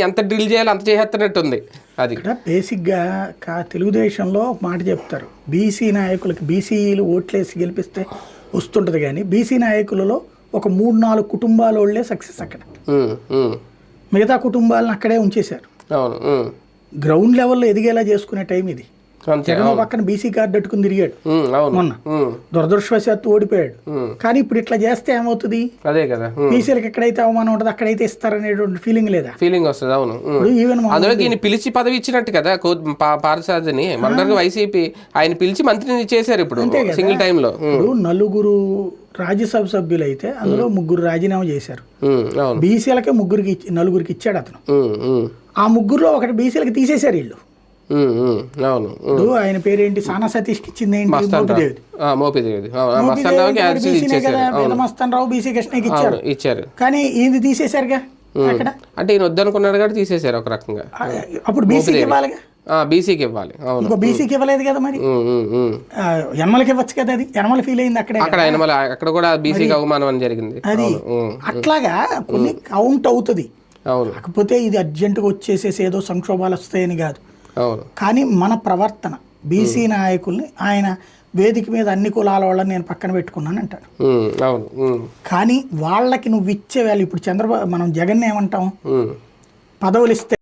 ఎంత డ్రిల్ చేయాలి అంత చేసేస్తున్నట్టుంది. అది ఇక్కడ బేసిక్గా తెలుగుదేశంలో ఒక మాట చెప్తారు, బీసీ నాయకులకి బీసీలు ఓట్లేసి గెలిపిస్తే వస్తుంటుంది, కానీ బీసీ నాయకులలో ఒక 3-4 కుటుంబాల వాళ్ళే సక్సెస్ అక్కడ. మిగతా కుటుంబాలను అక్కడే ఉంచేశారు. అవును. గ్రౌండ్ లెవెల్లో ఎదిగేలా చేసుకునే టైం ఇది. జగన్ పక్కన బీసీ కార్డు పెట్టుకుని తిరిగాడు మొన్న, దురదృష్టవశాత్తు ఓడిపోయాడు. కానీ ఇప్పుడు ఇట్లా చేస్తే ఏమవుతుంది, అదే కదా, బీసీలకు ఎక్కడైతే అవమానం ఉంటుంది అక్కడైతే ఇస్తారనేటువంటి ఫీలింగ్ లేదా, ఫీలింగ్ వస్తుంది. అవును. ఈవెన్ అందులోకి ఈయన పిలిచి పదవి ఇచ్చినట్టు కదా పార్థసారథిని, మొన్నటికి వైసీపీ ఆయన పిలిచి మంత్రిని చేశారు ఇప్పుడు సింగిల్ టైమ్ లో. ఇప్పుడు 4 రాజ్యసభ సభ్యులు అయితే అందులో 3 రాజీనామా చేశారు. బీసీలకే 4గురికి ఇచ్చాడు అతను. ఆ 3లో ఒకటి బీసీలకి తీసేశారు వీళ్ళు. ఇప్పుడు ఆయన పేరేంటి, సానా సతీష్కి ఇచ్చింది ఏంటి, మోపిదేవి రావు బీసీ కృష్ణకి ఇచ్చారు. కానీ ఇది తీసేశారుగా అక్కడ. అంటే ఈయన వద్దనుకున్నాడు కాబట్టి తీసేశారు ఒక రకంగా. అప్పుడు బీసీకి ఇవ్వాలిగా, బీసీకి ఇవ్వాలి. ఇంకో బీసీకి ఇవ్వలేదు కదా, మరి ఎనమలకి ఇవ్వచ్చు కదా. అది ఎనమల ఫీల్ అయింది అక్కడ, అక్కడ కూడా బీసీకి అవమానం అని జరిగింది. అది అట్లాగా కొన్ని కౌంట్ అవుతుంది. కాకపోతే ఇది అర్జెంటుగా వచ్చేసేసి ఏదో సంక్షోభాలు వస్తాయని కాదు. కానీ మన ప్రవర్తన, బీసీ నాయకుల్ని ఆయన వేదిక మీద అన్ని కులాల వాళ్ళని నేను పక్కన పెట్టుకున్నాను అంటాడు. కానీ వాళ్ళకి నువ్వు ఇచ్చే వాళ్ళు, ఇప్పుడు మనం జగన్ ఏమంటాం, పదవులు ఇస్తే